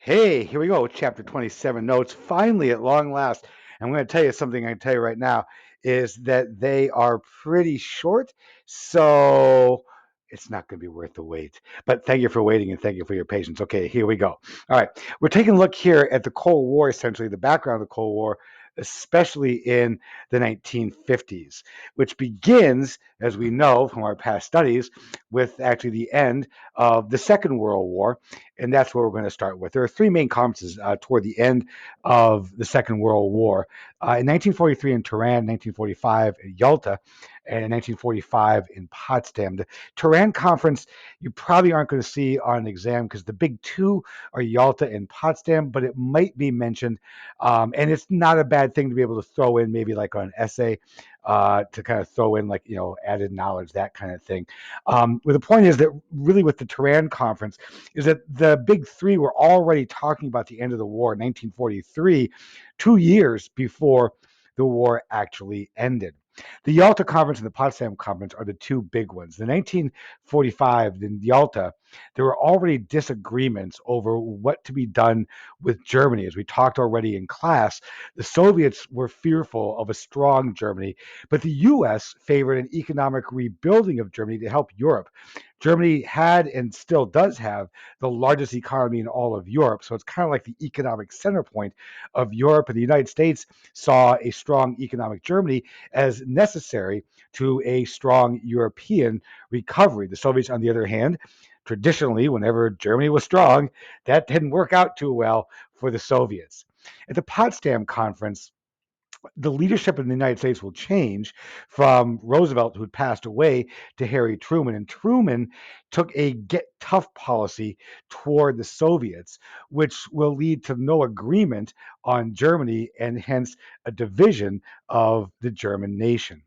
Hey, here we go. Chapter 27 notes. Finally, at long last, I'm going to tell you something I can tell you right now is that they are pretty short. So it's not going to be worth the wait. But thank you for waiting and thank you for your patience. Okay, here we go. All right. We're taking a look here at the Cold War, essentially, the background of the Cold War, especially in the 1950s, which begins, as we know from our past studies, with actually the end of the Second World War, and that's what we're going to start with. There are three main conferences toward the end of the Second World War. In 1943 in Tehran, 1945 in Yalta, and in 1945 in Potsdam. The Tehran conference you probably aren't going to see on an exam because the big two are Yalta and Potsdam, but it might be mentioned. And it's not a bad thing to be able to throw in maybe like on an essay to kind of throw in like, added knowledge, that kind of thing. Well, the point is that really with the Tehran conference, is that the big three were already talking about the end of the war in 1943, 2 years before the war actually ended. The Yalta Conference and the Potsdam Conference are the two big ones. In 1945, in Yalta, there were already disagreements over what to be done with Germany. As we talked already in class, the Soviets were fearful of a strong Germany, but the US favored an economic rebuilding of Germany to help Europe. Germany had and still does have the largest economy in all of Europe. So it's kind of like the economic center point of Europe. And the United States saw a strong economic Germany as necessary to a strong European recovery. The Soviets, on the other hand, traditionally, whenever Germany was strong, that didn't work out too well for the Soviets. At the Potsdam Conference, the leadership in the United States will change from Roosevelt, who'd passed away, to Harry Truman. And Truman took a get tough policy toward the Soviets, which will lead to no agreement on Germany and hence a division of the German nation.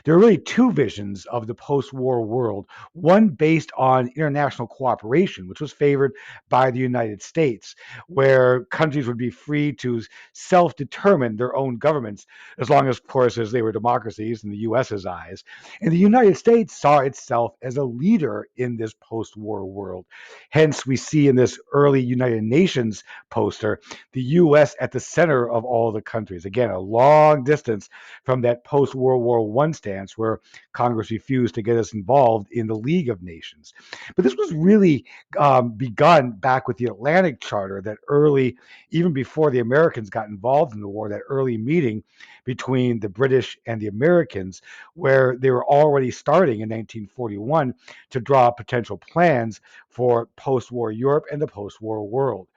There are really two visions of the post war world, one based on international cooperation, which was favored by the United States, where countries would be free to self determine their own governments, as long as, of course, as they were democracies in the US's eyes. And the United States saw itself as a leader in this post war world. Hence, we see in this early United Nations poster the US at the center of all the countries. Again, a long distance from that post World War I stance where Congress refused to get us involved in the League of Nations. But this was really begun back with the Atlantic Charter, that early, even before the Americans got involved in the war, that early meeting between the British and the Americans, where they were already starting in 1941 to draw potential plans for post war Europe and the post war world.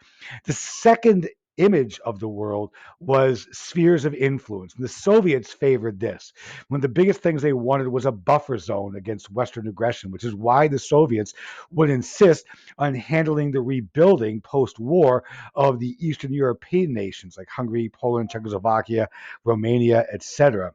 The second image of the world was spheres of influence. And the Soviets favored this. One of the biggest things they wanted was a buffer zone against Western aggression, which is why the Soviets would insist on handling the rebuilding post war of the Eastern European nations like Hungary, Poland, Czechoslovakia, Romania, etc.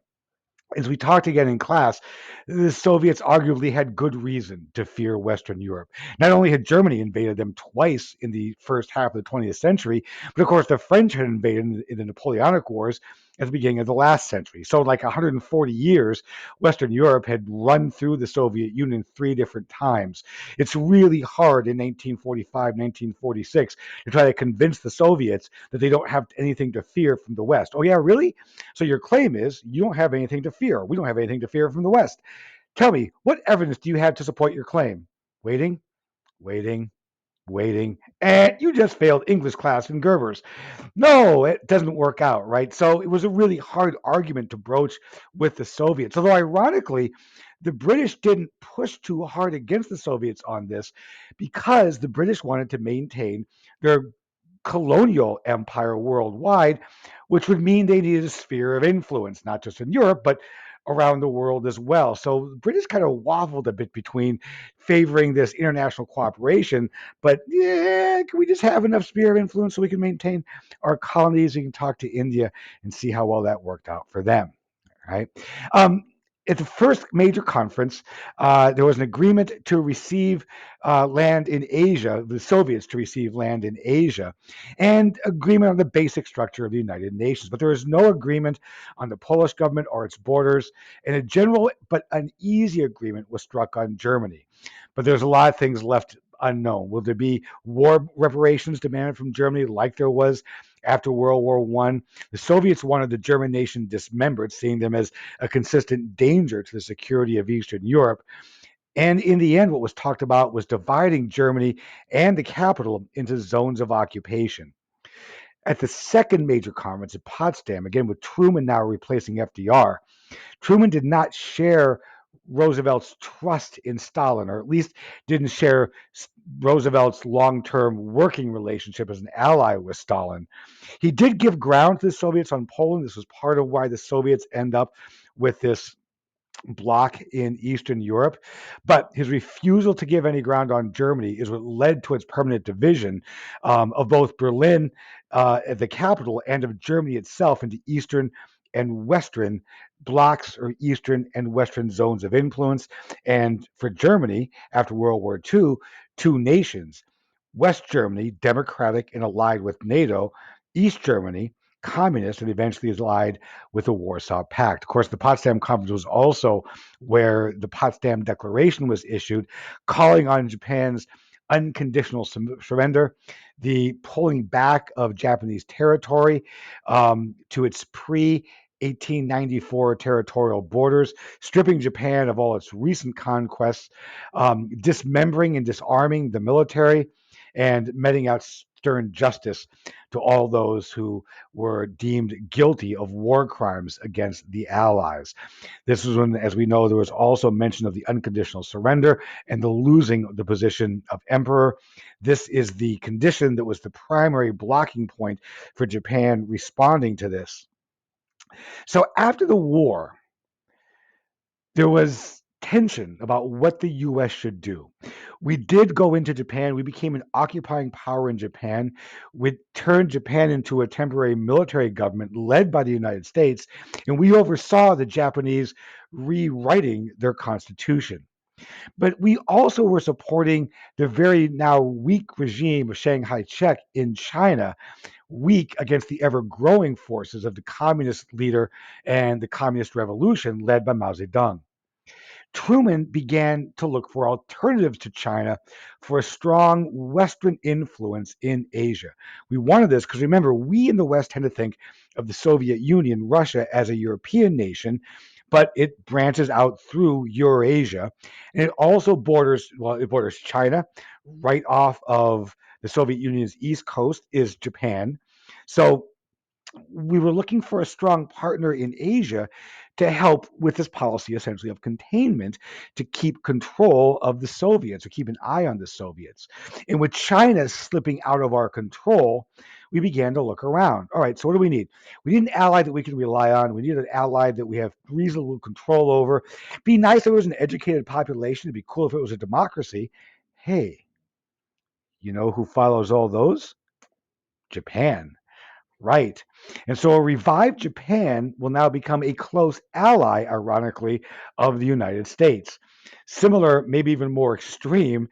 As we talked again in class, the Soviets arguably had good reason to fear Western Europe. Not only had Germany invaded them twice in the first half of the 20th century, but of course the French had invaded in the Napoleonic Wars at the beginning of the last century. So, like 140 years, Western Europe had run through the Soviet Union three different times. It's really hard in 1945, 1946 to try to convince the Soviets that they don't have anything to fear from the West. Oh, yeah, really? So your claim is you don't have anything to fear. We don't have anything to fear from the West. Tell me, what evidence do you have to support your claim? Waiting, waiting, waiting. And you just failed English class in Gerber's. No, it doesn't work out, right? So it was a really hard argument to broach with the Soviets. Although, ironically, the British didn't push too hard against the Soviets on this because the British wanted to maintain their colonial empire worldwide, which would mean they needed a sphere of influence, not just in Europe, but around the world as well. So the British kind of waffled a bit between favoring this international cooperation, but yeah, can we just have enough sphere of influence so we can maintain our colonies? We can talk to India and see how well that worked out for them. Right. Um, at the first major conference, there was an agreement to receive land in Asia, the Soviets to receive land in Asia, and agreement on the basic structure of the United Nations. But there was no agreement on the Polish government or its borders, and a general but uneasy agreement was struck on Germany. But there's a lot of things left unknown. Will there be war reparations demanded from Germany like there was after World War One? The Soviets wanted the German nation dismembered, seeing them as a consistent danger to the security of Eastern Europe. And in the end, what was talked about was dividing Germany and the capital into zones of occupation. At the second major conference at Potsdam, again with Truman now replacing FDR, Truman did not share Roosevelt's trust in Stalin, or at least didn't share Roosevelt's long term working relationship as an ally with Stalin. He did give ground to the Soviets on Poland. This was part of why the Soviets end up with this bloc in Eastern Europe. But his refusal to give any ground on Germany is what led to its permanent division of both Berlin, the capital, and of Germany itself into Eastern and Western blocks or Eastern and Western zones of influence. And for Germany, after World War II, two nations. West Germany, democratic and allied with NATO, East Germany, communist and eventually allied with the Warsaw Pact. Of course, the Potsdam Conference was also where the Potsdam Declaration was issued, calling on Japan's unconditional surrender, the pulling back of Japanese territory to its pre 1894 territorial borders, stripping Japan of all its recent conquests, dismembering and disarming the military, and meting out stern justice to all those who were deemed guilty of war crimes against the Allies. This was when, as we know, there was also mention of the unconditional surrender and the losing of the position of emperor. This is the condition that was the primary blocking point for Japan responding to this. So after the war, there was tension about what the US should do. We did go into Japan. We became an occupying power in Japan. We turned Japan into a temporary military government led by the United States, and we oversaw the Japanese rewriting their constitution. But we also were supporting the very now weak regime of Shanghai Chek in China, weak against the ever growing forces of the communist leader and the communist revolution led by Mao Zedong. Truman began to look for alternatives to China for a strong Western influence in Asia. We wanted this because remember, we in the West tend to think of the Soviet Union, Russia, as a European nation, but it branches out through Eurasia. And it also borders, well, it borders China. Right off of the Soviet Union's east coast is Japan. So we were looking for a strong partner in Asia to help with this policy essentially of containment to keep control of the Soviets or keep an eye on the Soviets. And with China slipping out of our control, we began to look around. All right, so what do we need? We need an ally that we can rely on. We need an ally that we have reasonable control over. Be nice if it was an educated population. It'd be cool if it was a democracy. Hey, you know who follows all those? Japan. Right. And so a revived Japan will now become a close ally, ironically, of the United States. Similar, maybe even more extreme,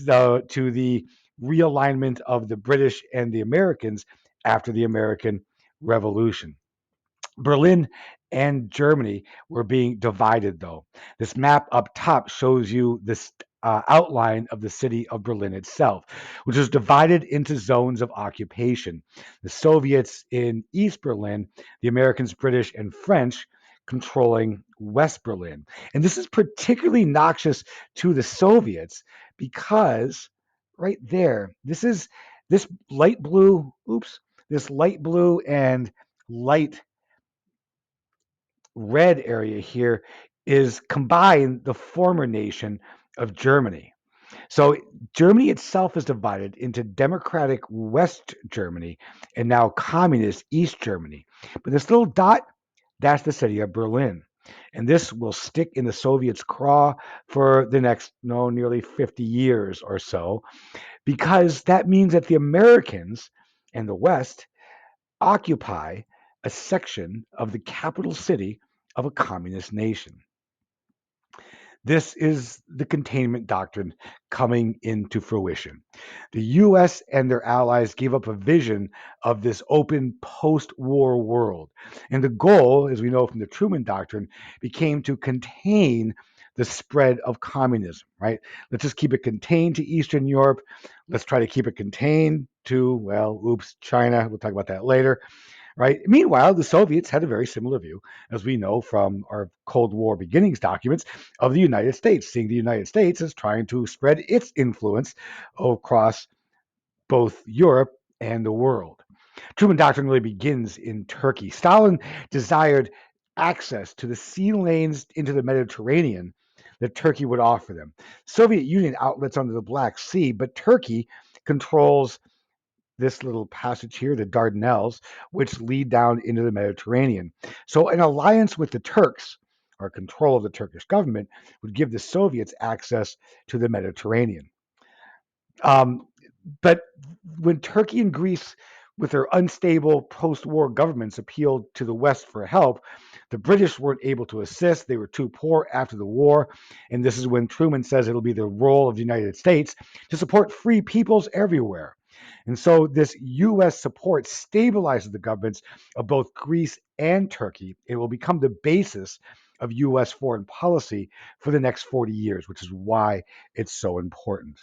to the realignment of the British and the Americans after the American Revolution. Berlin and Germany were being divided, though. This map up top shows you this outline of the city of Berlin itself, which was divided into zones of occupation. The Soviets in East Berlin, the Americans, British, and French controlling West Berlin. And this is particularly noxious to the Soviets because right there, this light blue, this light blue and light red area here is combined the former nation of Germany. So Germany itself is divided into democratic West Germany and now communist East Germany. But this little dot, that's the city of Berlin. And this will stick in the Soviets' craw for the next, no, nearly 50 years or so, because that means that the Americans and the West occupy a section of the capital city of a communist nation. This is the containment doctrine coming into fruition. The US and their allies gave up a vision of this open post war world. And the goal, as we know from the Truman Doctrine, became to contain the spread of communism, right? Let's just keep it contained to Eastern Europe. Let's try to keep it contained to, well, oops, China. We'll talk about that later, right? Meanwhile, the Soviets had a very similar view, as we know from our Cold War beginnings documents, of the United States, seeing the United States as trying to spread its influence across both Europe and the world. Truman Doctrine really begins in Turkey. Stalin desired access to the sea lanes into the Mediterranean that Turkey would offer them. Soviet Union outlets onto the Black Sea, but Turkey controls this little passage here, the Dardanelles, which lead down into the Mediterranean. So an alliance with the Turks, or control of the Turkish government, would give the Soviets access to the Mediterranean. Um, but when Turkey and Greece, with their unstable post war governments, appealed to the West for help, the British weren't able to assist. They were too poor after the war. And this is when Truman says it'll be the role of the United States to support free peoples everywhere. And so this U.S. support stabilizes the governments of both Greece and Turkey. It will become the basis of U.S. foreign policy for the next 40 years, which is why it's so important.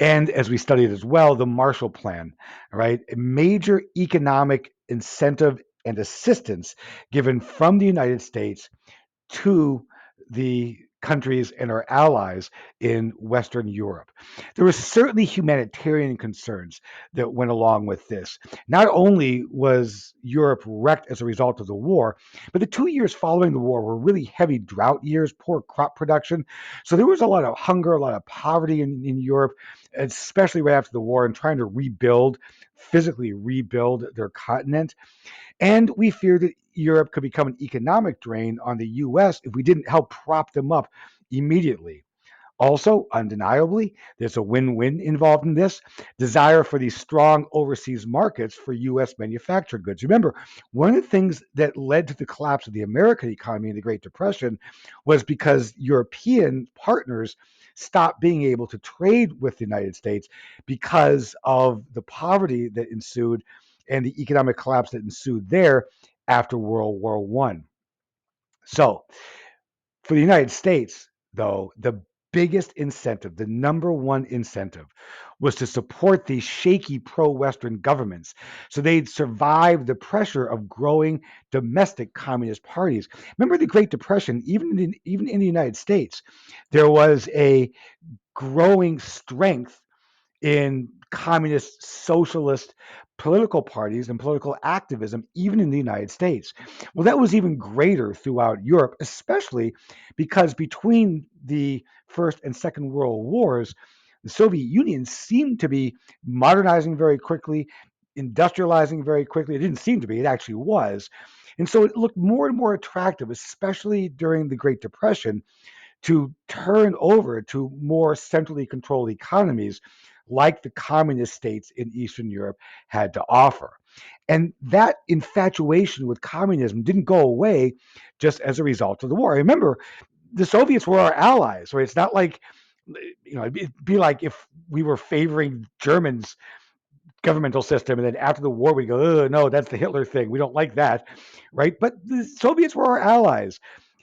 And as we studied as well, the Marshall Plan, right? A major economic incentive and assistance given from the United States to the countries and our allies in Western Europe. There were certainly humanitarian concerns that went along with this. Not only was Europe wrecked as a result of the war, but the 2 years following the war were really heavy drought years, poor crop production. So there was a lot of hunger, a lot of poverty in Europe, especially right after the war, and trying to rebuild, physically rebuild their continent. And we feared that Europe could become an economic drain on the US if we didn't help prop them up immediately. Also, undeniably, there's a win win involved in this desire for these strong overseas markets for US manufactured goods. Remember, one of the things that led to the collapse of the American economy in the Great Depression was because European partners stopped being able to trade with the United States because of the poverty that ensued and the economic collapse that ensued there after World War One. So, for the United States, though, the biggest incentive, the number one incentive, was to support these shaky pro Western governments so they'd survive the pressure of growing domestic communist parties. Remember the Great Depression, even in the United States, there was a growing strength in communist, socialist political parties and political activism, even in the United States. Well, that was even greater throughout Europe, especially because between the First and Second World Wars, the Soviet Union seemed to be modernizing very quickly, industrializing very quickly. It didn't seem to be, it actually was. And so it looked more and more attractive, especially during the Great Depression, to turn over to more centrally controlled economies like the communist states in Eastern Europe had to offer. And that infatuation with communism didn't go away just as a result of the war. Remember, the Soviets were our allies, right? It's not like, it'd be like if we were favoring Germans governmental system. And then after the war, we go, oh, no, that's the Hitler thing. We don't like that, right? But the Soviets were our allies.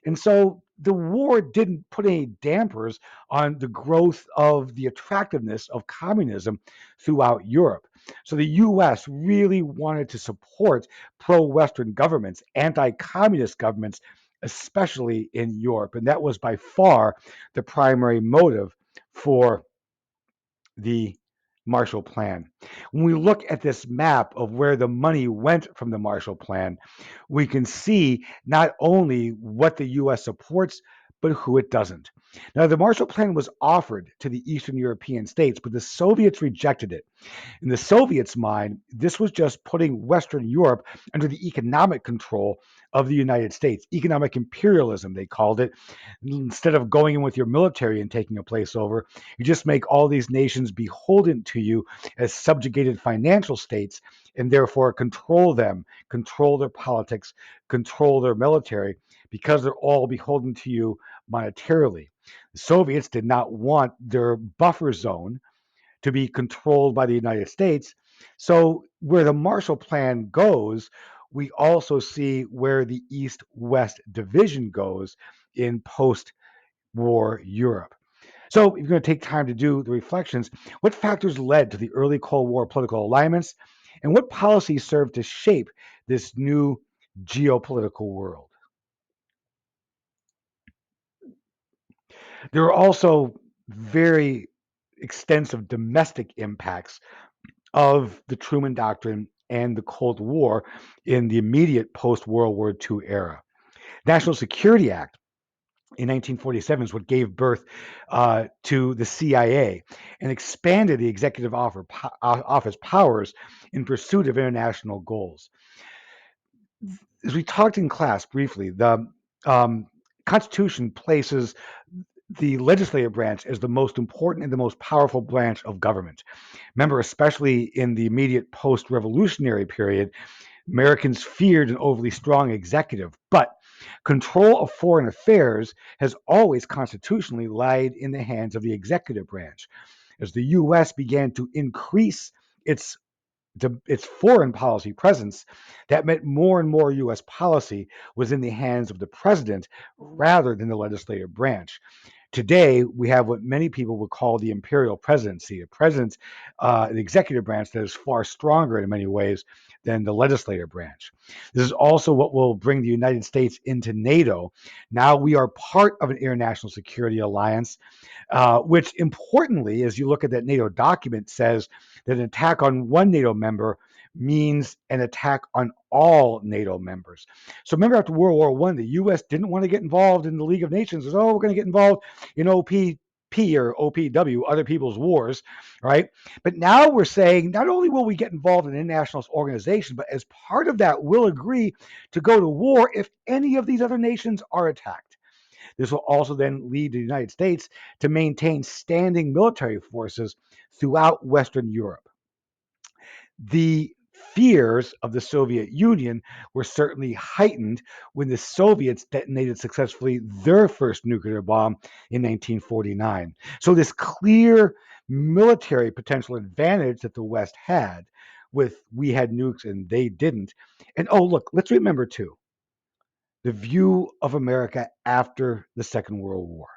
And so the war didn't put any dampers on the growth of the attractiveness of communism throughout Europe. So the US really wanted to support pro Western governments, anti communist governments, especially in Europe. And that was by far the primary motive for the Marshall Plan. When we look at this map of where the money went from the Marshall Plan, we can see not only what the US supports, but who it doesn't. Now, the Marshall Plan was offered to the Eastern European states, but the Soviets rejected it. In the Soviets' mind, this was just putting Western Europe under the economic control of the United States. Economic imperialism, they called it. Instead of going in with your military and taking a place over, you just make all these nations beholden to you as subjugated financial states and therefore control them, control their politics, control their military because they're all beholden to you monetarily. The Soviets did not want their buffer zone to be controlled by the United States. So, where the Marshall Plan goes, we also see where the East West division goes in post post-war Europe. So, if you're going to take time to do the reflections, what factors led to the early Cold War political alignments, and what policies served to shape this new geopolitical world? There are also very extensive domestic impacts of the Truman Doctrine and the Cold War in the immediate post World War II era. National Security Act in 1947 is what gave birth to the CIA and expanded the executive office powers in pursuit of international goals. As we talked in class briefly, the um, Constitution places the legislative branch as the most important and the most powerful branch of government. Remember, especially in the immediate post revolutionary period, Americans feared an overly strong executive, but control of foreign affairs has always constitutionally lied in the hands of the executive branch. As the US began to increase its its foreign policy presence, that meant more and more US policy was in the hands of the president rather than the legislative branch. Today, we have what many people would call the imperial presidency, a president, an executive branch that is far stronger in many ways than the legislative branch. This is also what will bring the United States into NATO. Now we are part of an international security alliance, which importantly, as you look at that NATO document, says that an attack on one NATO member means an attack on all NATO members. So remember after World War One, the U.S. didn't want to get involved in the League of Nations. It was, oh, we're going to get involved in OPP or OPW, other people's wars, right? But now we're saying not only will we get involved in an international organization, but as part of that, we'll agree to go to war if any of these other nations are attacked. This will also then lead the United States to maintain standing military forces throughout Western Europe. The fears of the Soviet Union were certainly heightened when the Soviets detonated successfully their first nuclear bomb in 1949. So, this clear military potential advantage that the West had with we had nukes and they didn't. And oh, look, let's remember too the view of America after the Second World War.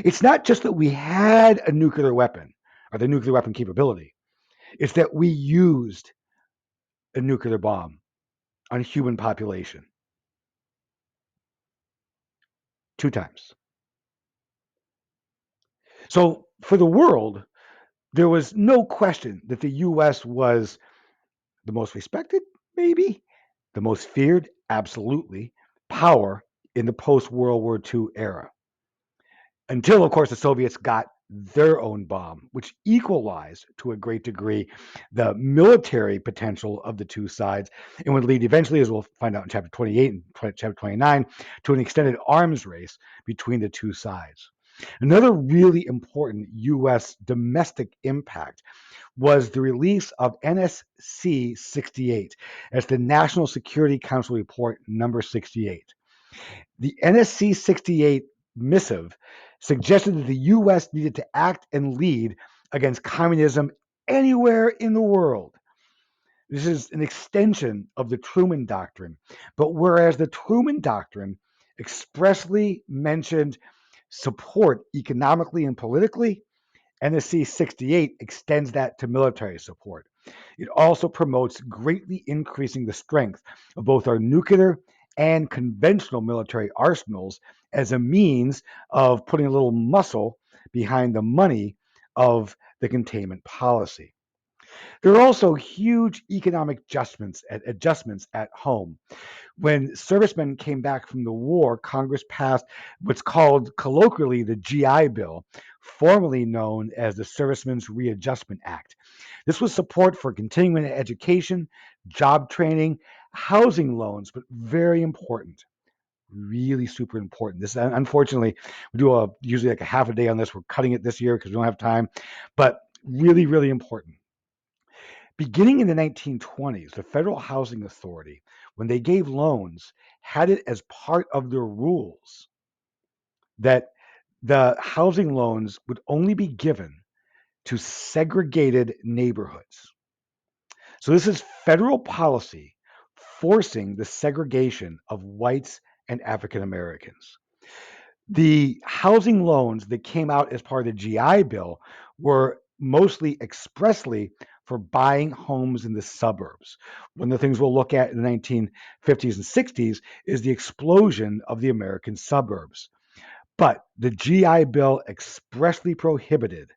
It's not just that we had a nuclear weapon or the nuclear weapon capability, it's that we used a nuclear bomb on human population 2 times. So for the world, there was no question that the US was the most respected, maybe, the most feared, absolutely, power in the post World War II era. Until, of course, the Soviets got their own bomb, which equalized to a great degree the military potential of the two sides and would lead eventually, as we'll find out in chapter 28 and chapter 29, to an extended arms race between the two sides. Another really important U.S. domestic impact was the release of NSC 68 as the National Security Council Report number 68. The NSC 68 missive suggested that the U.S. needed to act and lead against communism anywhere in the world. This is an extension of the Truman Doctrine. But whereas the Truman Doctrine expressly mentioned support economically and politically, NSC 68 extends that to military support. It also promotes greatly increasing the strength of both our nuclear and conventional military arsenals as a means of putting a little muscle behind the money of the containment policy. There are also huge economic adjustments at home. When servicemen came back from the war, Congress passed what's called colloquially the GI Bill, formerly known as the Servicemen's Readjustment Act. This was support for continuing education, job training, housing loans, but very important. Really super important. This unfortunately we do usually like a half a day on this. We're cutting it this year because we don't have time, but really, really important. Beginning in the 1920s, the Federal Housing Authority, when they gave loans, had it as part of their rules that the housing loans would only be given to segregated neighborhoods. So this is federal policy forcing the segregation of whites and African Americans. The housing loans that came out as part of the GI Bill were mostly expressly for buying homes in the suburbs. One of the things we'll look at in the 1950s and 60s is the explosion of the American suburbs. But the GI Bill expressly prohibited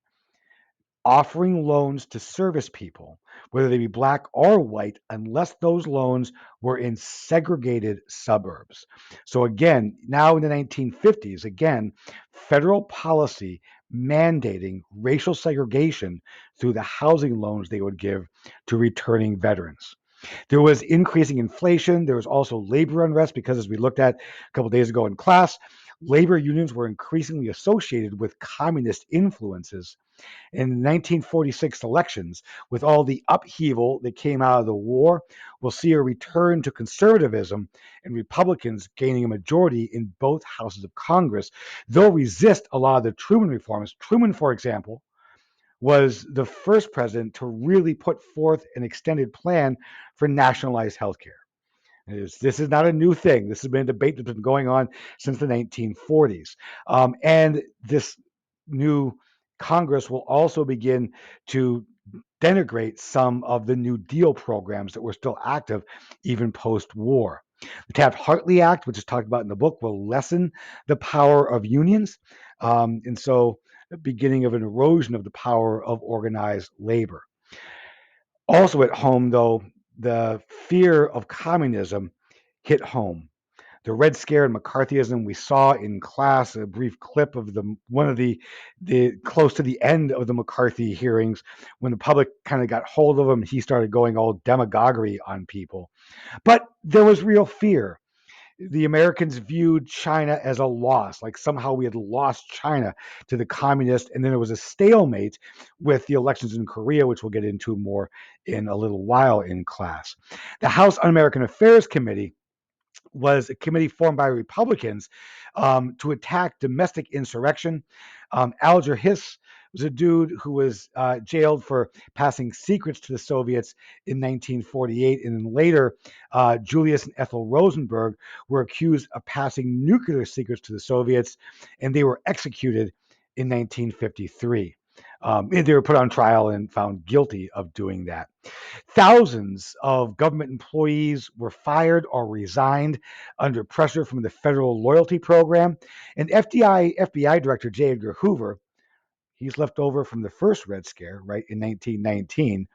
offering loans to service people, whether they be black or white, unless those loans were in segregated suburbs. So, again, now in the 1950s, again, federal policy mandating racial segregation through the housing loans they would give to returning veterans. There was increasing inflation. There was also labor unrest because, as we looked at a couple of days ago in class, labor unions were increasingly associated with communist influences in the 1946 elections. With all the upheaval that came out of the war, we'll see a return to conservatism and Republicans gaining a majority in both houses of Congress. They'll resist a lot of the Truman reforms. Truman, for example, was the first president to really put forth an extended plan for nationalized health care. This is not a new thing. This has been a debate that's been going on since the 1940s. And this new Congress will also begin to denigrate some of the New Deal programs that were still active even post war. The Taft Hartley Act, which is talked about in the book, will lessen the power of unions. And so, the beginning of an erosion of the power of organized labor. Also at home, though, the fear of communism hit home. The Red Scare and McCarthyism we saw in class, a brief clip of one of the close to the end of the McCarthy hearings when the public kind of got hold of him. He started going all demagoguery on people, but there was real fear. The Americans viewed China as a loss, like somehow we had lost China to the communists, and then there was a stalemate with the elections in Korea, which we'll get into more in a little while in class. The House Un-American Affairs Committee was a committee formed by Republicans to attack domestic insurrection. Alger Hiss was a dude who was jailed for passing secrets to the Soviets in 1948, and then later Julius and Ethel Rosenberg were accused of passing nuclear secrets to the Soviets, and they were executed in 1953. And they were put on trial and found guilty of doing that. Thousands of government employees were fired or resigned under pressure from the federal loyalty program. And FBI Director J. Edgar Hoover, he's left over from the first Red Scare, right, in 1919,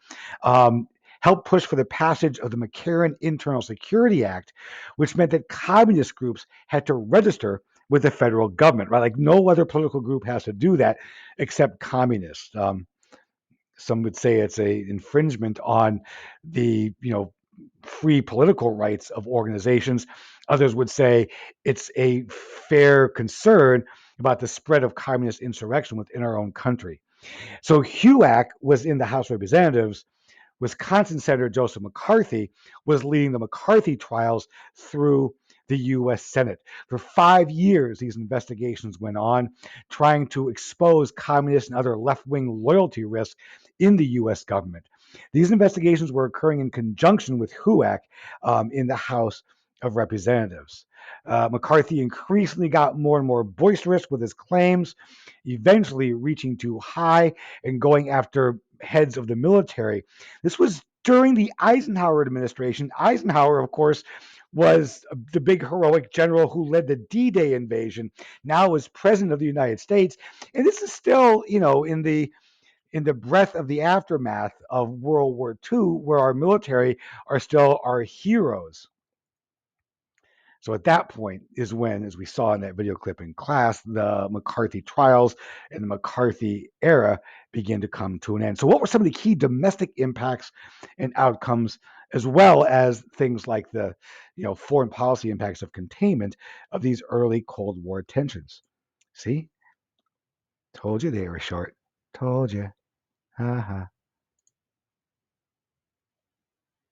um, helped push for the passage of the McCarran Internal Security Act, which meant that communist groups had to register with the federal government, right? Like no other political group has to do that except communists. Some would say it's a infringement on the free political rights of organizations. Others would say it's a fair concern about the spread of communist insurrection within our own country. So HUAC was in the House of Representatives. Wisconsin Senator Joseph McCarthy was leading the McCarthy trials through the U.S. Senate. For 5 years, these investigations went on, trying to expose communist and other left wing loyalty risks in the U.S. government. These investigations were occurring in conjunction with HUAC in the House of Representatives. McCarthy increasingly got more and more boisterous with his claims, eventually reaching too high and going after heads of the military. This was during the Eisenhower administration. Eisenhower, of course, was the big heroic general who led the D-Day invasion, now is president of the United States. And this is still, in the breath of the aftermath of World War II, where our military are still our heroes. So at that point is when, as we saw in that video clip in class, the McCarthy trials and the McCarthy era begin to come to an end. So what were some of the key domestic impacts and outcomes, as well as things like the foreign policy impacts of containment of these early Cold War tensions? See, told you they were short. Told you. Haha.